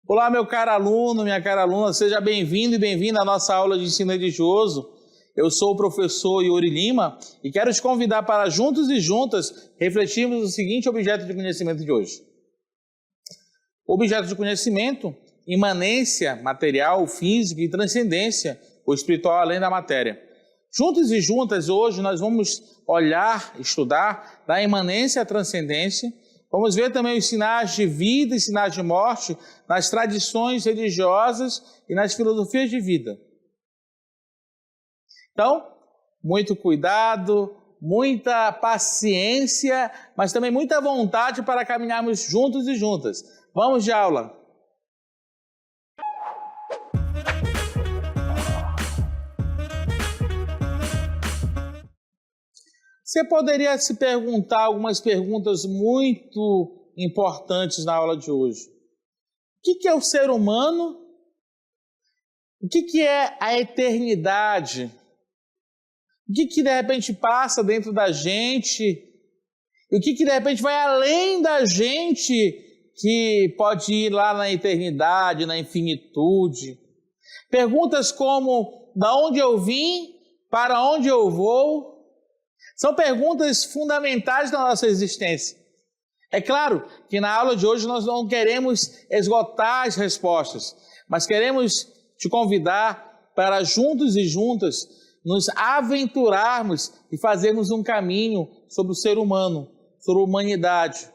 Olá, meu caro aluno, minha cara aluna, seja bem-vindo e bem-vinda à nossa aula de ensino religioso. Eu sou o professor Yuri Lima e quero te convidar para juntos e juntas refletirmos o seguinte objeto de conhecimento de hoje. Objeto de conhecimento, imanência material, física e transcendência, o espiritual além da matéria. Juntos e juntas, hoje nós vamos olhar, estudar da imanência à transcendência. Vamos ver também os sinais de vida e sinais de morte nas tradições religiosas e nas filosofias de vida. Então, muito cuidado, muita paciência, mas também muita vontade para caminharmos juntos e juntas. Vamos de aula! Você poderia se perguntar algumas perguntas muito importantes na aula de hoje. O que é o ser humano? O que é a eternidade? O que de repente passa dentro da gente? E o que de repente vai além da gente, que pode ir lá na eternidade, na infinitude? Perguntas como: da onde eu vim? Para onde eu vou? São perguntas fundamentais da nossa existência. É claro que na aula de hoje nós não queremos esgotar as respostas, mas queremos te convidar para juntos e juntas nos aventurarmos e fazermos um caminho sobre o ser humano, sobre a humanidade.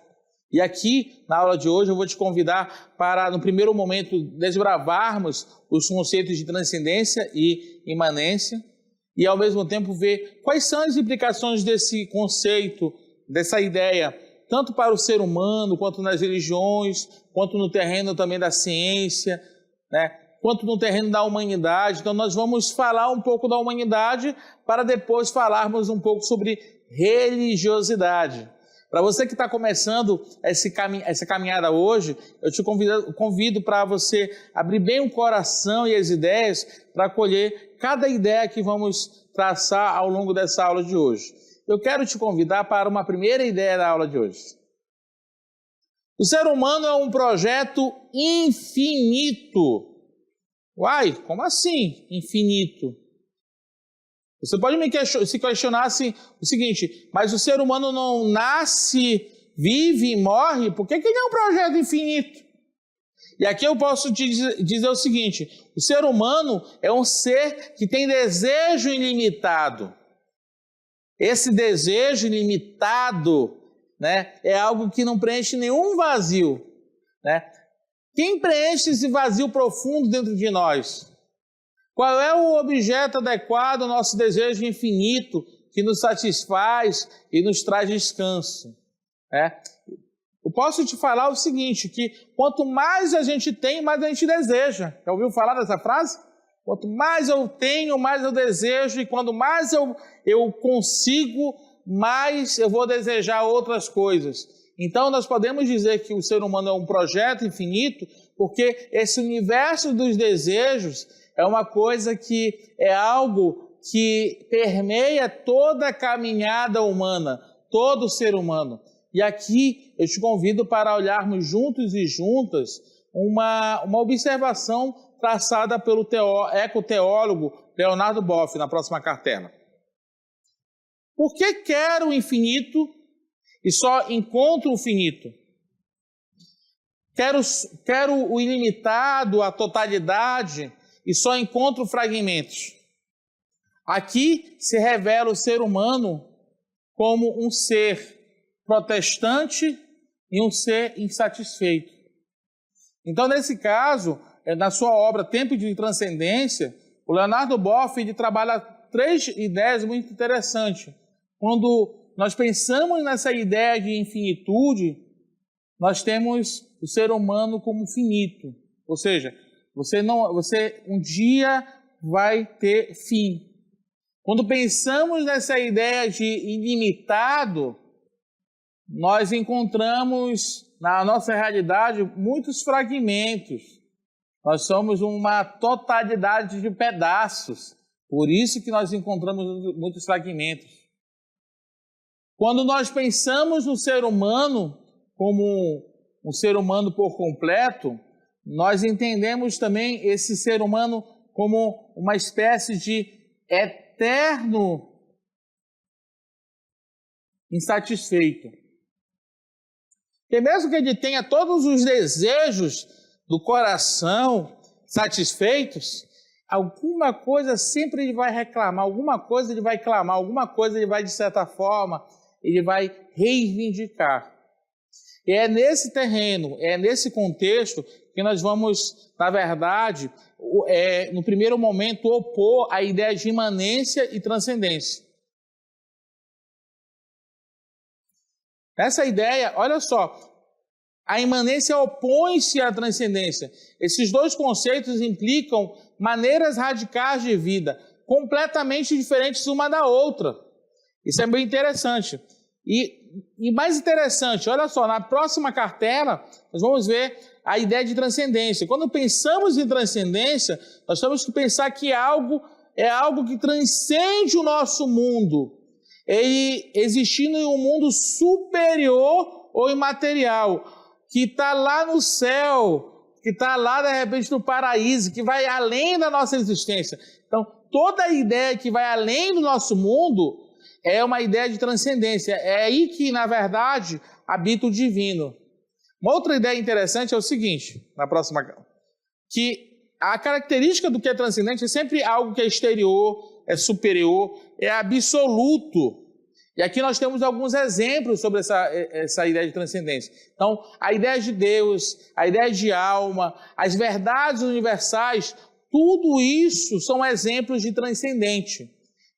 E aqui, na aula de hoje, eu vou te convidar para, no primeiro momento, desbravarmos os conceitos de transcendência e imanência, e ao mesmo tempo ver quais são as implicações desse conceito, dessa ideia, tanto para o ser humano, quanto nas religiões, quanto no terreno também da ciência, quanto no terreno da humanidade. Então nós vamos falar um pouco da humanidade para depois falarmos um pouco sobre religiosidade. Para você que está começando essa caminhada hoje, eu te convido para você abrir bem o coração e as ideias para acolher cada ideia que vamos traçar ao longo dessa aula de hoje. Eu quero te convidar para uma primeira ideia da aula de hoje. O ser humano é um projeto infinito. Uai, como assim infinito? Você pode se questionar assim, o seguinte: mas o ser humano não nasce, vive e morre? Por que ele é um projeto infinito? E aqui eu posso te dizer o seguinte: o ser humano é um ser que tem desejo ilimitado. Esse desejo ilimitado, é algo que não preenche nenhum vazio. Quem preenche esse vazio profundo dentro de nós? Qual é o objeto adequado ao nosso desejo infinito que nos satisfaz e nos traz descanso? Eu posso te falar o seguinte, que quanto mais a gente tem, mais a gente deseja. Já ouviu falar dessa frase? Quanto mais eu tenho, mais eu desejo, e quanto mais eu consigo, mais eu vou desejar outras coisas. Então nós podemos dizer que o ser humano é um projeto infinito, porque esse universo dos desejos é uma coisa que é algo que permeia toda a caminhada humana, todo o ser humano. E aqui eu te convido para olharmos juntos e juntas uma observação traçada pelo ecoteólogo Leonardo Boff na próxima cartela. Por que quero o infinito e só encontro o finito? Quero o ilimitado, a totalidade, e só encontro fragmentos. Aqui se revela o ser humano como um ser protestante e um ser insatisfeito. Então, nesse caso, na sua obra Tempo de Transcendência, o Leonardo Boff ele trabalha 3 ideias muito interessantes. Quando nós pensamos nessa ideia de infinitude, nós temos o ser humano como finito, ou seja, você um dia vai ter fim. Quando pensamos nessa ideia de ilimitado, nós encontramos na nossa realidade muitos fragmentos. Nós somos uma totalidade de pedaços. Por isso que nós encontramos muitos fragmentos. Quando nós pensamos no ser humano como um ser humano por completo, nós entendemos também esse ser humano como uma espécie de eterno insatisfeito. Porque mesmo que ele tenha todos os desejos do coração satisfeitos, alguma coisa sempre ele vai reclamar, alguma coisa ele vai clamar, alguma coisa ele vai, de certa forma, ele vai reivindicar. E é nesse terreno, é nesse contexto que nós vamos, na verdade, no primeiro momento, opor a ideia de imanência e transcendência. Essa ideia, olha só, a imanência opõe-se à transcendência. Esses dois conceitos implicam maneiras radicais de vida, completamente diferentes uma da outra. Isso é bem interessante. E mais interessante, olha só, na próxima cartela, nós vamos ver a ideia de transcendência. Quando pensamos em transcendência, nós temos que pensar que é algo que transcende o nosso mundo. Ele existindo em um mundo superior ou imaterial, que está lá no céu, que está lá, de repente, no paraíso, que vai além da nossa existência. Então, toda a ideia que vai além do nosso mundo é uma ideia de transcendência. É aí que, na verdade, habita o divino. Uma outra ideia interessante é o seguinte, na próxima, que a característica do que é transcendente é sempre algo que é exterior, é superior, é absoluto. E aqui nós temos alguns exemplos sobre essa ideia de transcendência. Então, a ideia de Deus, a ideia de alma, as verdades universais, tudo isso são exemplos de transcendente.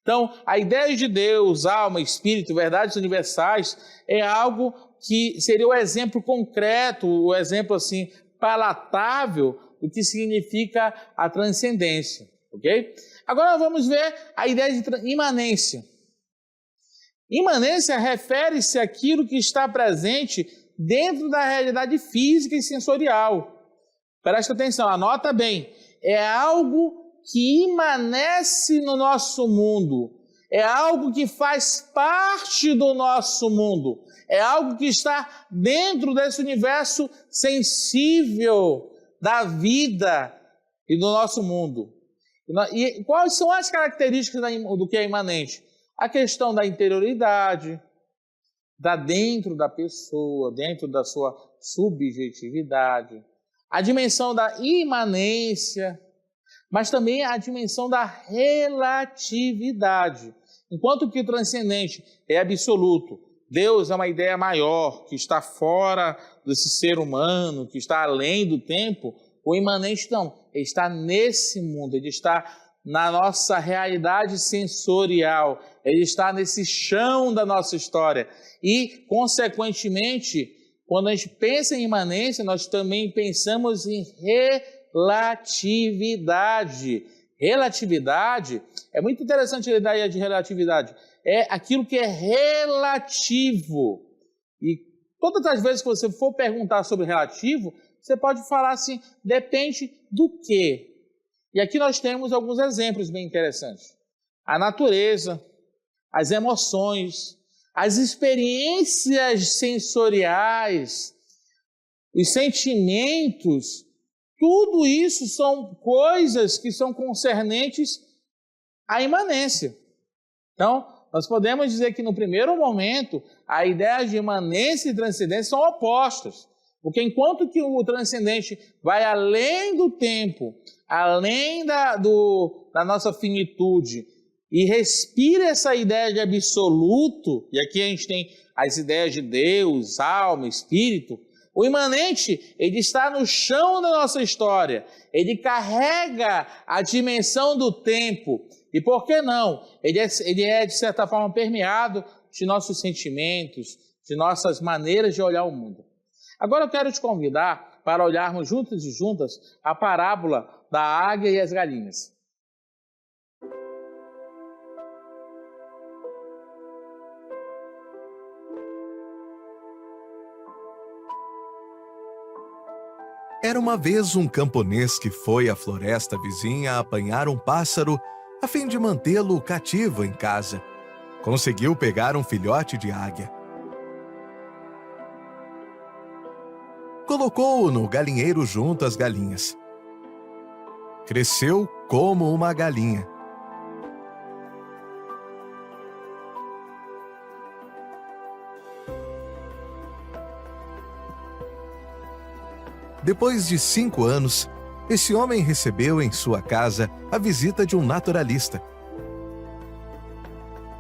Então, a ideia de Deus, alma, espírito, verdades universais, é algo que seria o exemplo concreto, o exemplo assim palatável do que significa a transcendência, ok? Agora vamos ver a ideia de imanência. Imanência refere-se àquilo que está presente dentro da realidade física e sensorial. Presta atenção, anota bem. É algo que imanece no nosso mundo. É algo que faz parte do nosso mundo. É algo que está dentro desse universo sensível da vida e do nosso mundo. E quais são as características do que é imanente? A questão da interioridade, da dentro da pessoa, dentro da sua subjetividade, a dimensão da imanência, mas também a dimensão da relatividade. Enquanto que o transcendente é absoluto, Deus é uma ideia maior, que está fora desse ser humano, que está além do tempo, o imanente não, ele está nesse mundo, ele está na nossa realidade sensorial, ele está nesse chão da nossa história. E, consequentemente, quando a gente pensa em imanência, nós também pensamos em relatividade. Relatividade, é muito interessante a ideia de relatividade, é aquilo que é relativo. E todas as vezes que você for perguntar sobre relativo, você pode falar assim, depende do quê? E aqui nós temos alguns exemplos bem interessantes. A natureza, as emoções, as experiências sensoriais, os sentimentos, tudo isso são coisas que são concernentes à imanência. Então, nós podemos dizer que no primeiro momento, a ideia de imanência e transcendência são opostas. Porque enquanto que o transcendente vai além do tempo, além da nossa finitude, e respira essa ideia de absoluto, e aqui a gente tem as ideias de Deus, alma, espírito, o imanente, ele está no chão da nossa história, ele carrega a dimensão do tempo, e por que não? Ele é de certa forma permeado de nossos sentimentos, de nossas maneiras de olhar o mundo. Agora eu quero te convidar para olharmos juntos e juntas a parábola da águia e as galinhas. Era uma vez um camponês que foi à floresta vizinha apanhar um pássaro a fim de mantê-lo cativo em casa. conseguiu pegar um filhote de águia. Colocou-o no galinheiro junto às galinhas. Cresceu como uma galinha. Depois de 5 anos, esse homem recebeu em sua casa a visita de um naturalista.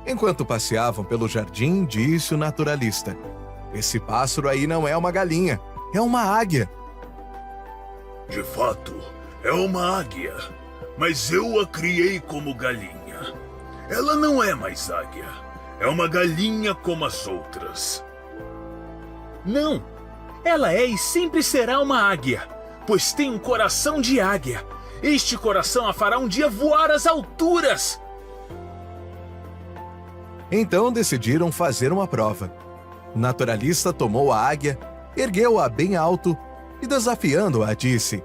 Enquanto passeavam pelo jardim, disse o naturalista: "Esse pássaro aí não é uma galinha, é uma águia." De fato, é uma águia, mas eu a criei como galinha. Ela não é mais águia, é uma galinha como as outras. Não, ela é e sempre será uma águia, pois tem um coração de águia. Este coração a fará um dia voar às alturas. Então decidiram fazer uma prova. O naturalista tomou a águia, ergueu-a bem alto e, desafiando-a, disse: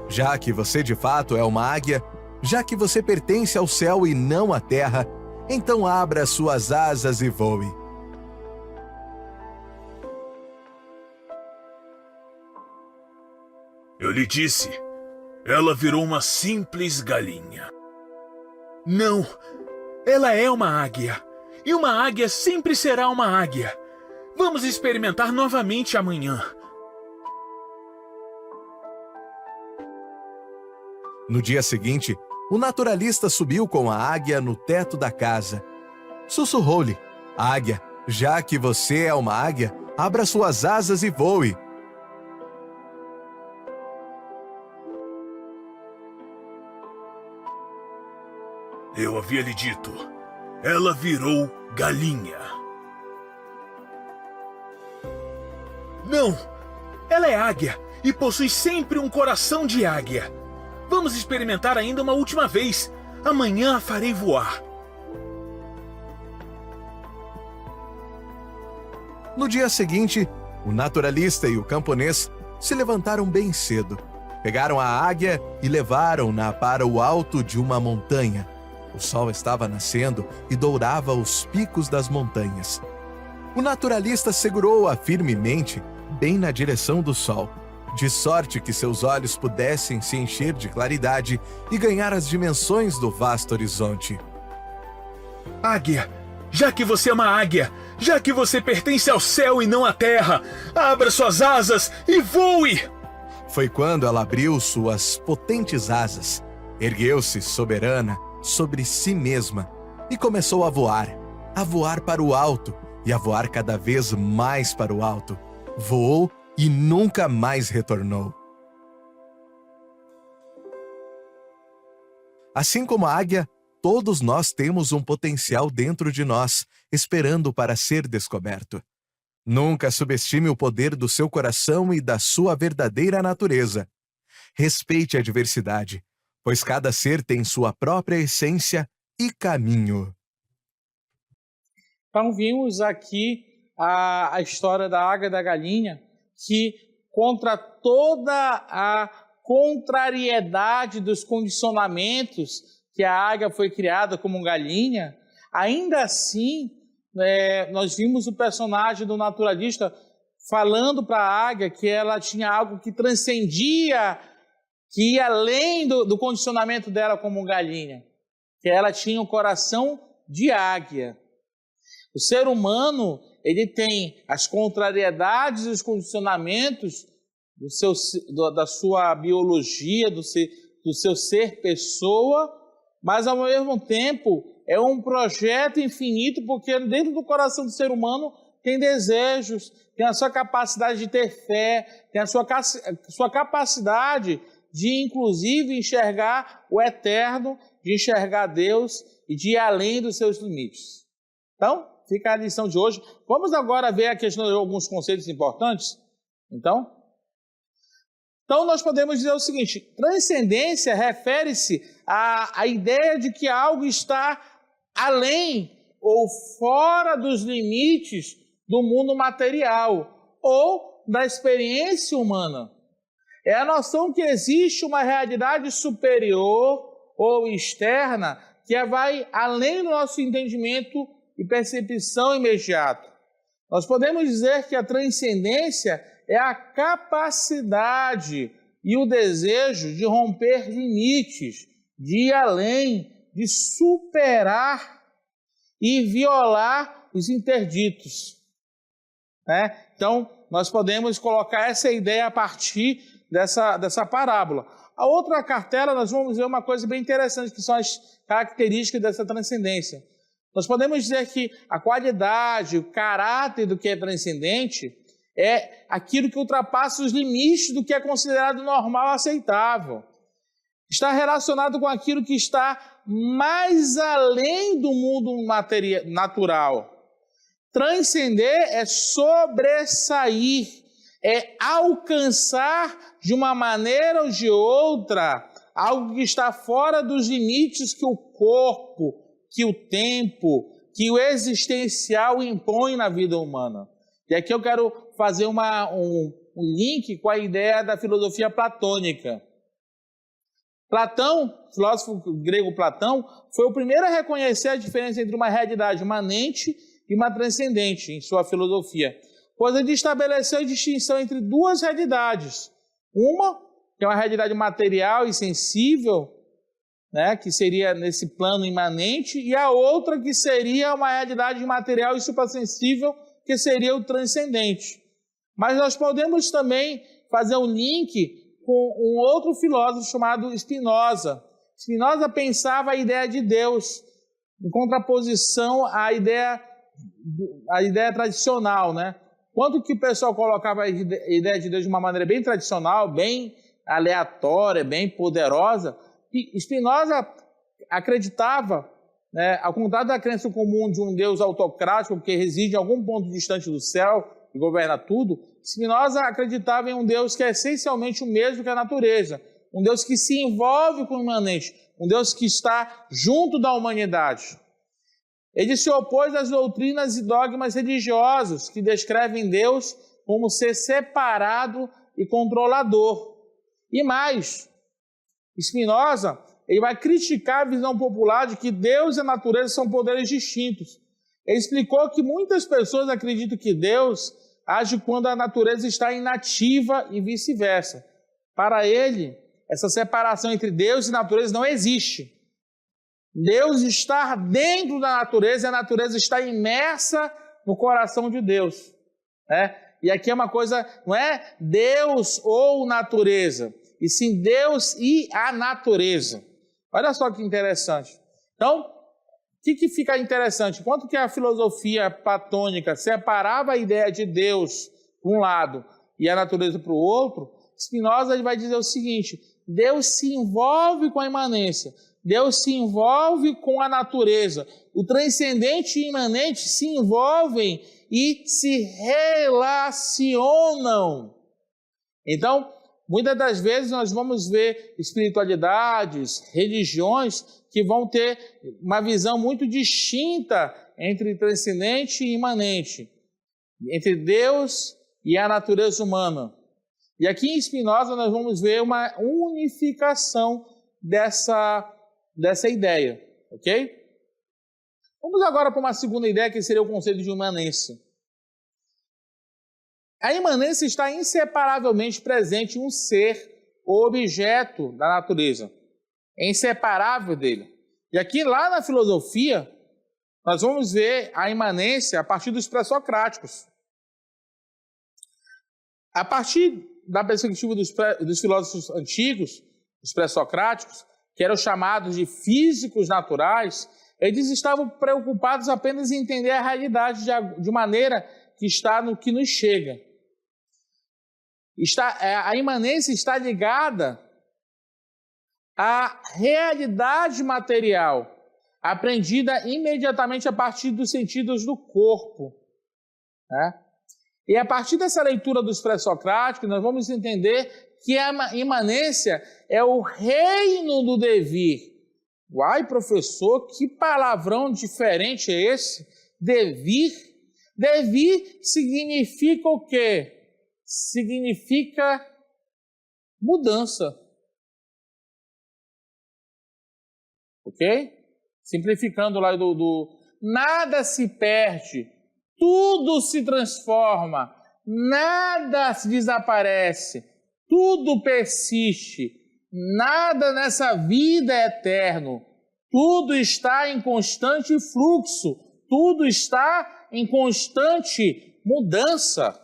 "Já que você de fato é uma águia, já que você pertence ao céu e não à terra, então abra suas asas e voe." Eu lhe disse, ela virou uma simples galinha. Não, ela é uma águia. E uma águia sempre será uma águia. Vamos experimentar novamente amanhã. No dia seguinte, o naturalista subiu com a águia no teto da casa. Sussurrou-lhe: "Águia, já que você é uma águia, abra suas asas e voe." Eu havia lhe dito, ela virou galinha. Não, ela é águia e possui sempre um coração de águia. Vamos experimentar ainda uma última vez. Amanhã a farei voar. No dia seguinte, o naturalista e o camponês se levantaram bem cedo. Pegaram a águia e levaram-na para o alto de uma montanha. O sol estava nascendo e dourava os picos das montanhas. O naturalista segurou-a firmemente, bem na direção do sol, de sorte que seus olhos pudessem se encher de claridade e ganhar as dimensões do vasto horizonte. Águia, já que você é uma águia, já que você pertence ao céu e não à terra, abra suas asas e voe! Foi quando ela abriu suas potentes asas, ergueu-se soberana sobre si mesma e começou a voar para o alto e a voar cada vez mais para o alto. Voou e nunca mais retornou. Assim como a águia, todos nós temos um potencial dentro de nós, esperando para ser descoberto. Nunca subestime o poder do seu coração e da sua verdadeira natureza. Respeite a diversidade, pois cada ser tem sua própria essência e caminho. Então vimos aqui a história da águia e da galinha, que contra toda a contrariedade dos condicionamentos que a águia foi criada como galinha, ainda assim nós vimos o personagem do naturalista falando para a águia que ela tinha algo que transcendia, que ia além do condicionamento dela como galinha, que ela tinha um coração de águia. O ser humano, ele tem as contrariedades e os condicionamentos da sua biologia, do seu ser pessoa, mas ao mesmo tempo é um projeto infinito, porque dentro do coração do ser humano tem desejos, tem a sua capacidade de ter fé, tem a sua capacidade de, inclusive, enxergar o eterno, de enxergar Deus e de ir além dos seus limites. Então, fica a lição de hoje. Vamos agora ver a questão de alguns conceitos importantes. Então, nós podemos dizer o seguinte: transcendência refere-se à ideia de que algo está além ou fora dos limites do mundo material ou da experiência humana. É a noção que existe uma realidade superior ou externa que vai além do nosso entendimento e percepção imediata. Nós podemos dizer que a transcendência é a capacidade e o desejo de romper limites, de ir além, de superar e violar os interditos. Então, nós podemos colocar essa ideia a partir dessa parábola. A outra cartela, nós vamos ver uma coisa bem interessante, que são as características dessa transcendência. Nós podemos dizer que a qualidade, o caráter do que é transcendente é aquilo que ultrapassa os limites do que é considerado normal, aceitável. Está relacionado com aquilo que está mais além do mundo natural. Transcender é sobressair, é alcançar de uma maneira ou de outra algo que está fora dos limites que o corpo, que o tempo, que o existencial impõe na vida humana. E aqui eu quero fazer um link com a ideia da filosofia platônica. Platão, filósofo grego Platão, foi o primeiro a reconhecer a diferença entre uma realidade imanente e uma transcendente em sua filosofia, pois ele estabeleceu a distinção entre duas realidades. Uma, que é uma realidade material e sensível, que seria nesse plano imanente, e a outra que seria uma realidade material e suprassensível, que seria o transcendente. Mas nós podemos também fazer um link com um outro filósofo chamado Spinoza. Spinoza pensava a ideia de Deus em contraposição à ideia tradicional, Quanto que o pessoal colocava a ideia de Deus de uma maneira bem tradicional, bem aleatória, bem poderosa, Spinoza acreditava, ao contrário da crença comum de um Deus autocrático que reside em algum ponto distante do céu e governa tudo, Spinoza acreditava em um Deus que é essencialmente o mesmo que a natureza, um Deus que se envolve com o imanente, um Deus que está junto da humanidade. Ele se opôs às doutrinas e dogmas religiosos que descrevem Deus como ser separado e controlador. E mais, Spinoza ele vai criticar a visão popular de que Deus e a natureza são poderes distintos. Ele explicou que muitas pessoas acreditam que Deus age quando a natureza está inativa e vice-versa. Para ele, essa separação entre Deus e natureza não existe. Deus está dentro da natureza e a natureza está imersa no coração de Deus. E aqui é uma coisa, não é Deus ou natureza, e sim Deus e a natureza. Olha só que interessante. Então, o que fica interessante? Enquanto que a filosofia platônica separava a ideia de Deus para um lado e a natureza para o outro, Spinoza ele vai dizer o seguinte: Deus se envolve com a imanência, Deus se envolve com a natureza. O transcendente e imanente se envolvem e se relacionam. Então, muitas das vezes nós vamos ver espiritualidades, religiões que vão ter uma visão muito distinta entre transcendente e imanente, entre Deus e a natureza humana. E aqui em Spinoza nós vamos ver uma unificação dessa ideia, ok? Vamos agora para uma segunda ideia, que seria o conceito de imanência. A imanência está inseparavelmente presente em um ser ou objeto da natureza. É inseparável dele. E aqui, lá na filosofia, nós vamos ver a imanência a partir dos pré-socráticos. A partir da perspectiva dos filósofos antigos, os pré-socráticos, que eram chamados de físicos naturais, eles estavam preocupados apenas em entender a realidade de maneira que está no que nos chega. A imanência está ligada à realidade material, aprendida imediatamente a partir dos sentidos do corpo. E a partir dessa leitura dos pré-socráticos, nós vamos entender que a imanência é o reino do devir. Uai, professor, que palavrão diferente é esse? Devir? Devir significa o quê? Significa mudança. Ok? Simplificando lá nada se perde, tudo se transforma, nada se desaparece, tudo persiste, nada nessa vida é eterno, tudo está em constante fluxo, tudo está em constante mudança.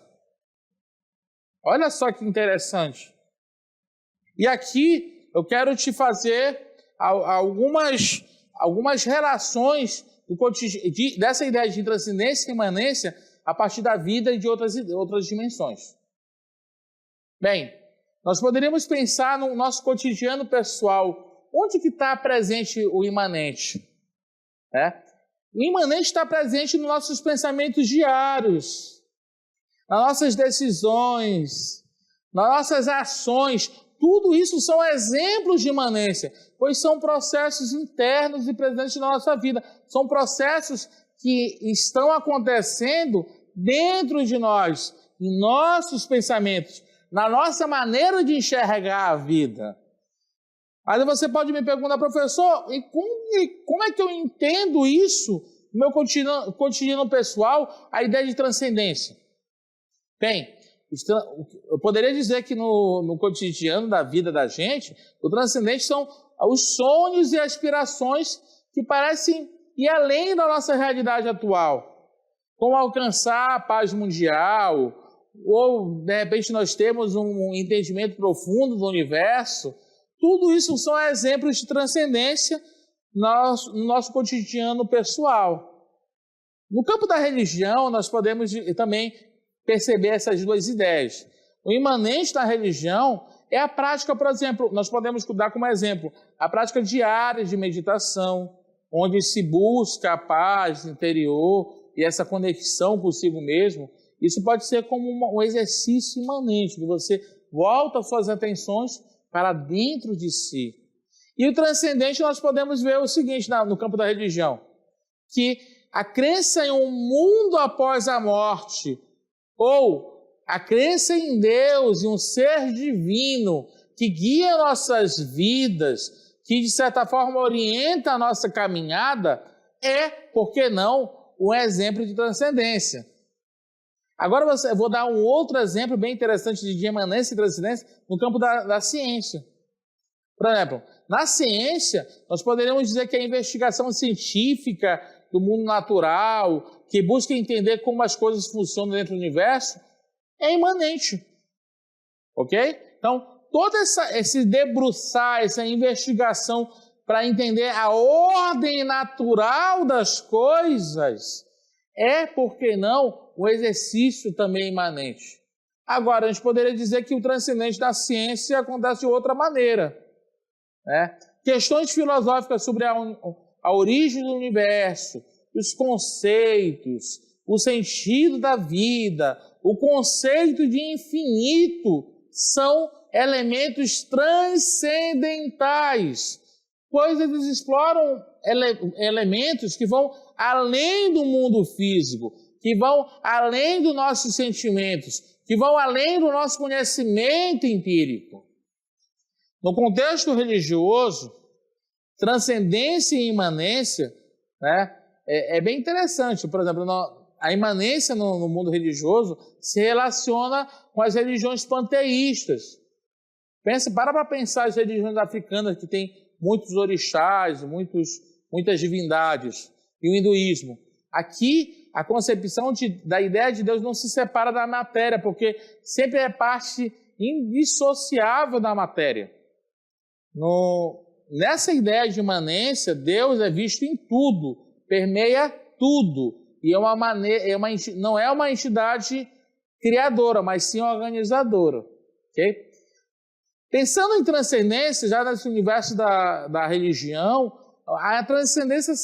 Olha só que interessante. E aqui eu quero te fazer algumas relações dessa ideia de transcendência e imanência a partir da vida e de outras dimensões. Bem, nós poderíamos pensar no nosso cotidiano pessoal. Onde que está presente o imanente? O imanente está presente nos nossos pensamentos diários, nas nossas decisões, nas nossas ações. Tudo isso são exemplos de imanência, pois são processos internos e presentes na nossa vida. São processos que estão acontecendo dentro de nós, em nossos pensamentos, na nossa maneira de enxergar a vida. Aí você pode me perguntar, professor, e como é que eu entendo isso no meu cotidiano pessoal, a ideia de transcendência? Bem, eu poderia dizer que no cotidiano da vida da gente, o transcendente são os sonhos e aspirações que parecem ir além da nossa realidade atual, como alcançar a paz mundial, ou de repente nós temos um entendimento profundo do universo. Tudo isso são exemplos de transcendência no nosso cotidiano pessoal. No campo da religião, nós podemos também perceber essas duas ideias. O imanente da religião é a prática, por exemplo, nós podemos dar como exemplo a prática diária de meditação, onde se busca a paz interior e essa conexão consigo mesmo. Isso pode ser como um exercício imanente, que você volta suas atenções para dentro de si. E o transcendente nós podemos ver o seguinte no campo da religião, que a crença em um mundo após a morte, ou a crença em Deus, em um ser divino que guia nossas vidas, que de certa forma orienta a nossa caminhada, por que não, um exemplo de transcendência. Agora eu vou dar um outro exemplo bem interessante de imanência e transcendência no campo da ciência. Por exemplo, na ciência, nós poderíamos dizer que a investigação científica do mundo natural, que busca entender como as coisas funcionam dentro do universo, é imanente. Ok? Então, todo esse debruçar, essa investigação para entender a ordem natural das coisas, por que não, um exercício também imanente. Agora, a gente poderia dizer que o transcendente da ciência acontece de outra maneira. Questões filosóficas sobre a origem do universo, os conceitos, o sentido da vida, o conceito de infinito são elementos transcendentais, pois eles exploram elementos que vão além do mundo físico, que vão além dos nossos sentimentos, que vão além do nosso conhecimento empírico. No contexto religioso, transcendência e imanência, é bem interessante. Por exemplo, a imanência no mundo religioso se relaciona com as religiões panteístas. Para pensar as religiões africanas que têm muitos orixás, muitas divindades, e o hinduísmo. Aqui, a concepção da ideia de Deus não se separa da matéria, porque sempre é parte indissociável da matéria. Nessa ideia de imanência, Deus é visto em tudo, permeia tudo, e não é uma entidade criadora, mas sim organizadora. Okay? Pensando em transcendência, já nesse universo da religião, a transcendência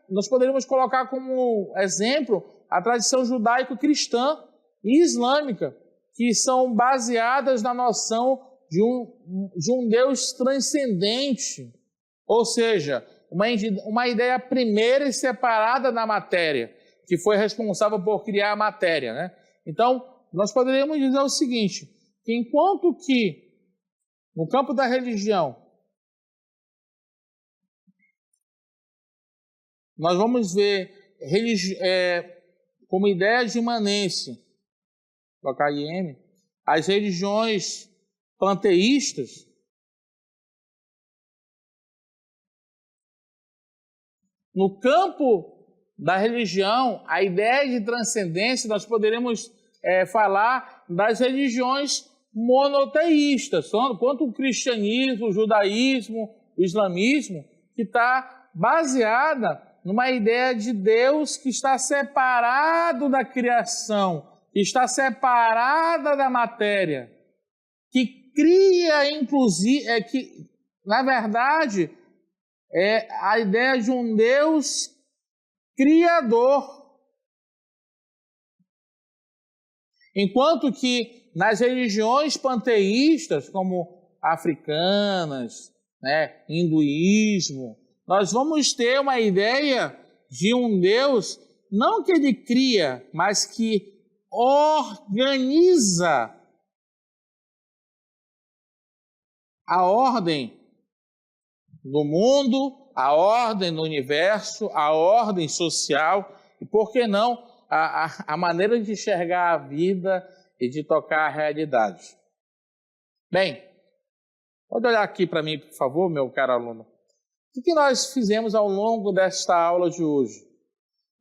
nós poderíamos colocar como exemplo a tradição judaico-cristã e islâmica, que são baseadas na noção de um Deus transcendente, ou seja, uma ideia primeira e separada da matéria, que foi responsável por criar a matéria. Então, nós poderíamos dizer o seguinte, que enquanto que no campo da religião nós vamos ver como ideia de imanência, colocar IM, as religiões panteístas. No campo da religião, a ideia de transcendência, nós poderemos falar das religiões monoteístas, quanto o cristianismo, o judaísmo, o islamismo, que está baseada numa ideia de Deus que está separado da criação, que está separada da matéria, que cria, inclusive, que, na verdade, é a ideia de um Deus criador. Enquanto que nas religiões panteístas, como africanas, hinduísmo, nós vamos ter uma ideia de um Deus, não que ele cria, mas que organiza a ordem do mundo, a ordem do universo, a ordem social e, por que não, a maneira de enxergar a vida e de tocar a realidade. Bem, pode olhar aqui para mim, por favor, meu caro aluno. O que nós fizemos ao longo desta aula de hoje?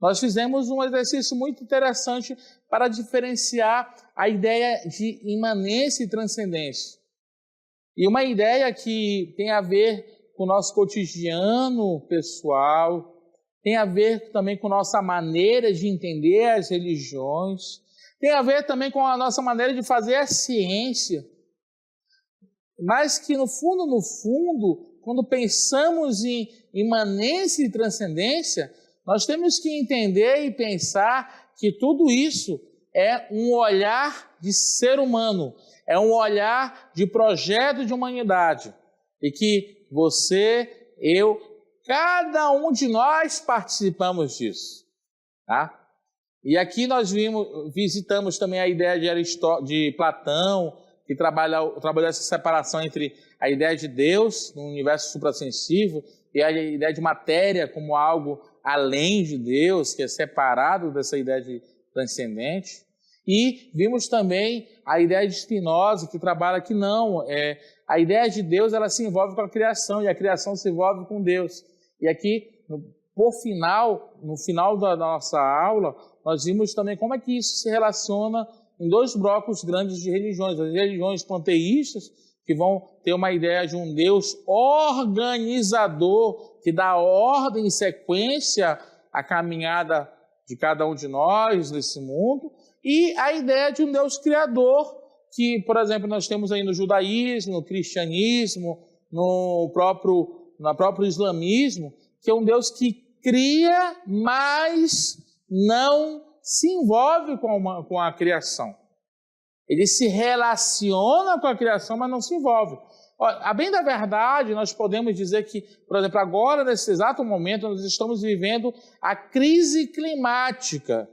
Nós fizemos um exercício muito interessante para diferenciar a ideia de imanência e transcendência. E uma ideia que tem a ver com o nosso cotidiano pessoal, tem a ver também com a nossa maneira de entender as religiões, tem a ver também com a nossa maneira de fazer a ciência, mas que no fundo, quando pensamos em imanência e transcendência, nós temos que entender e pensar que tudo isso é um olhar de ser humano, é um olhar de projeto de humanidade, e que você, eu, cada um de nós participamos disso, tá? E aqui nós visitamos também a ideia de Platão, que trabalhou essa separação entre a ideia de Deus, no universo suprassensível, e a ideia de matéria como algo além de Deus, que é separado dessa ideia de transcendente. E vimos também a ideia de Spinoza, que trabalha que não, a ideia de Deus ela se envolve com a criação, e a criação se envolve com Deus. E aqui, no final da nossa aula, nós vimos também como é que isso se relaciona em dois blocos grandes de religiões. As religiões panteístas, que vão ter uma ideia de um Deus organizador, que dá ordem e sequência à caminhada de cada um de nós nesse mundo, e a ideia de um Deus criador, que, por exemplo, nós temos aí no judaísmo, no cristianismo, no próprio islamismo, que é um Deus que cria, mas não se envolve com a criação. Ele se relaciona com a criação, mas não se envolve. A bem da verdade, nós podemos dizer que, por exemplo, agora, nesse exato momento, nós estamos vivendo a crise climática.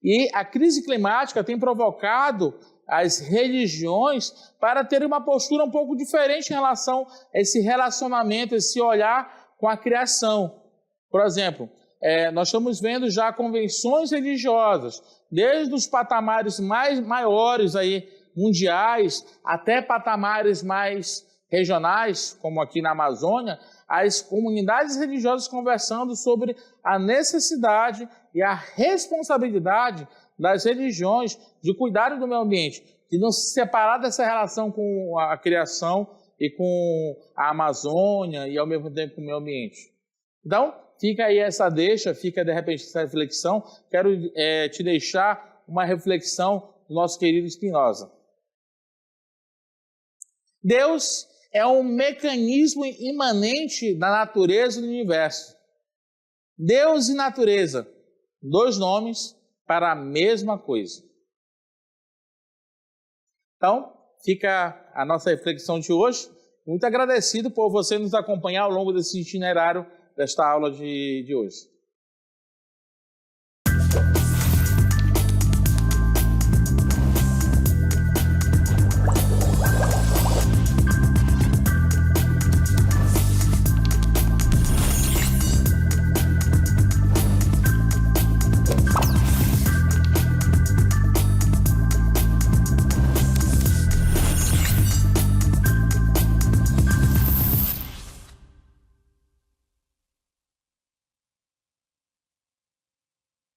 E a crise climática tem provocado as religiões para terem uma postura um pouco diferente em relação a esse relacionamento, esse olhar com a criação. Por exemplo, nós estamos vendo já convenções religiosas, desde os patamares maiores aí, mundiais, até patamares mais regionais, como aqui na Amazônia, as comunidades religiosas conversando sobre a necessidade e a responsabilidade das religiões de cuidar do meio ambiente, de não se separar dessa relação com a criação e com a Amazônia e ao mesmo tempo com o meio ambiente. Então, fica aí essa deixa, fica de repente essa reflexão. Quero te deixar uma reflexão do nosso querido Spinoza. Deus é um mecanismo imanente da natureza e do universo. Deus e natureza, dois nomes para a mesma coisa. Então, fica a nossa reflexão de hoje. Muito agradecido por você nos acompanhar ao longo desse itinerário desta aula de hoje.